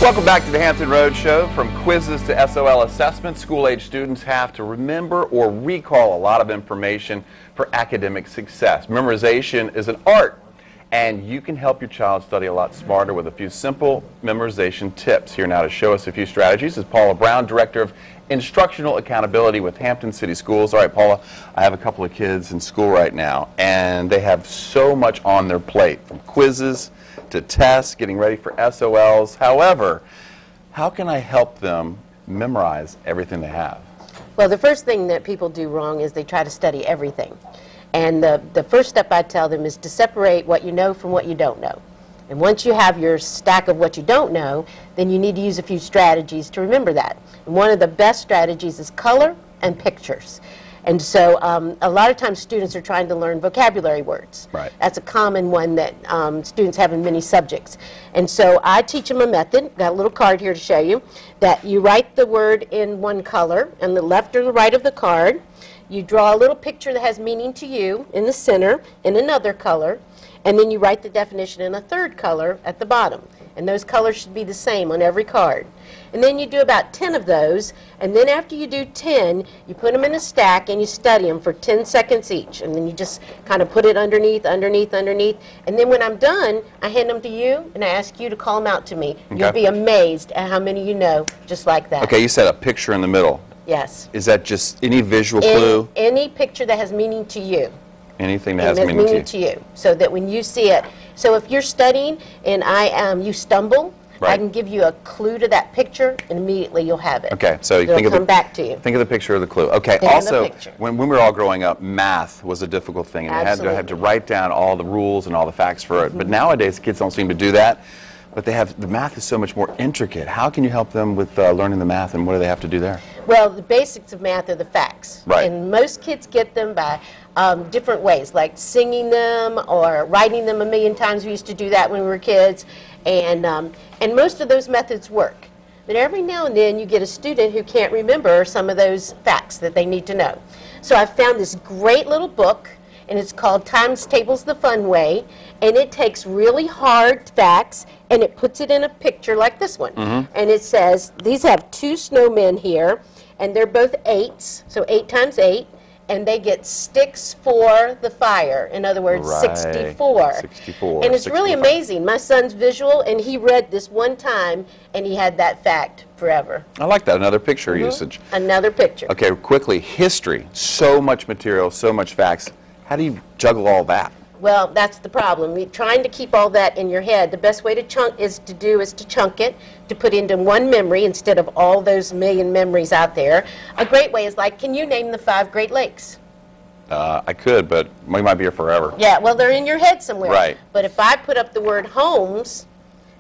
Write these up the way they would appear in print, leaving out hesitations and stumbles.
Welcome back to the Hampton Roads Show. From quizzes to SOL assessments, school-age students have to remember or recall a lot of information for academic success. Memorization is an art, and you can help your child study a lot smarter with a few simple memorization tips. Here now to show us a few strategies is Paula Brown, Director of Instructional Accountability with Hampton City Schools. All right, Paula, I have a couple of kids in school right now, and they have so much on their plate, from quizzes to tests, getting ready for SOLs. However, how can I help them memorize everything they have? Well, the first thing that people do wrong is they try to study everything. And the first step I tell them is to separate what you know from what you don't know. And once you have your stack of what you don't know, then you need to use a few strategies to remember that. And one of the best strategies is color and pictures. And so a lot of times students are trying to learn vocabulary words. Right. That's a common one that students have in many subjects. And so I teach them a method, got a little card here to show you, that you write the word in one color on the left or the right of the card. You draw a little picture that has meaning to you in the center in another color, and then you write the definition in a third color at the bottom. And those colors should be the same on every card. And then you do about 10 of those, and then after you do 10, you put them in a stack and you study them for 10 seconds each. And then you just kind of put it underneath, underneath, underneath. And then when I'm done, I hand them to you and I ask you to call them out to me. Okay. You'll be amazed at how many you know just like that. Okay, you said a picture in the middle. Yes. Is that just any visual clue? Any picture that has meaning to you. Anything that has meaning to you. So that when you see it, so if you're studying and you stumble, right, I can give you a clue to that picture, and immediately you'll have it. Okay, so you it'll come back to you. Think of the picture of the clue. Okay, also, when we were all growing up, math was a difficult thing, and you had to write down all the rules and all the facts for it. But nowadays, kids don't seem to do that. But the math is so much more intricate. How can you help them with learning the math, and what do they have to do there? Well, the basics of math are the facts. Right. And most kids get them by different ways, like singing them or writing them a million times. We used to do that when we were kids. And most of those methods work. But every now and then you get a student who can't remember some of those facts that they need to know. So I found this great little book, and it's called Times Tables the Fun Way, and it takes really hard facts and it puts it in a picture like this one. And it says, these have two snowmen here, and they're both 8s, so 8 times 8, and they get sticks for the fire. In other words, 64. 64. And it's really amazing. My son's visual, and he read this one time, and he had that fact forever. I like that. Another picture usage. Another picture. Okay, quickly, history. So much material, so much facts. How do you juggle all that? Well, that's the problem. Trying to keep all that in your head, the best way to chunk is to chunk it, to put into one memory instead of all those million memories out there. A great way is like, can you name the 5 Great Lakes? I could, but we might be here forever. Yeah, well, they're in your head somewhere. Right. But if I put up the word homes,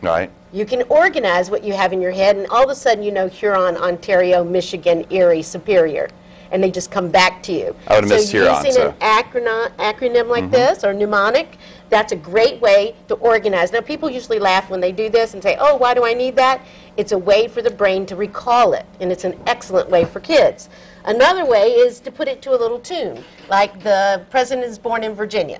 right, you can organize what you have in your head, and all of a sudden you know Huron, Ontario, Michigan, Erie, Superior. And they just come back to you. I would have missed Huron. Using an acronym like this, or mnemonic, that's a great way to organize. Now, people usually laugh when they do this and say, oh, why do I need that? It's a way for the brain to recall it, and it's an excellent way for kids. Another way is to put it to a little tune, like the President is Born in Virginia.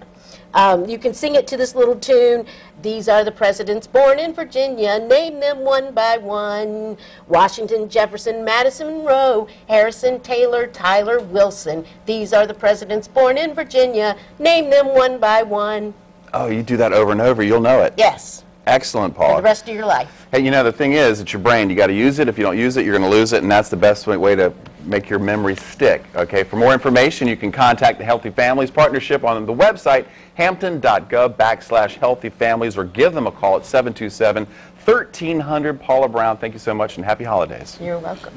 You can sing it to this little tune. These are the presidents born in Virginia. Name them one by one. Washington, Jefferson, Madison, Monroe, Harrison, Taylor, Tyler, Wilson. These are the presidents born in Virginia. Name them one by one. Oh, you do that over and over, you'll know it. Yes. Excellent, Paula. For the rest of your life. Hey, you know, the thing is, it's your brain. You got to use it. If you don't use it, you're going to lose it, and that's the best way to make your memory stick. Okay. For more information, you can contact the Healthy Families Partnership on the website hampton.gov/Healthy Families, or give them a call at 727-1300. Paula Brown, thank you so much, and happy holidays. You're welcome.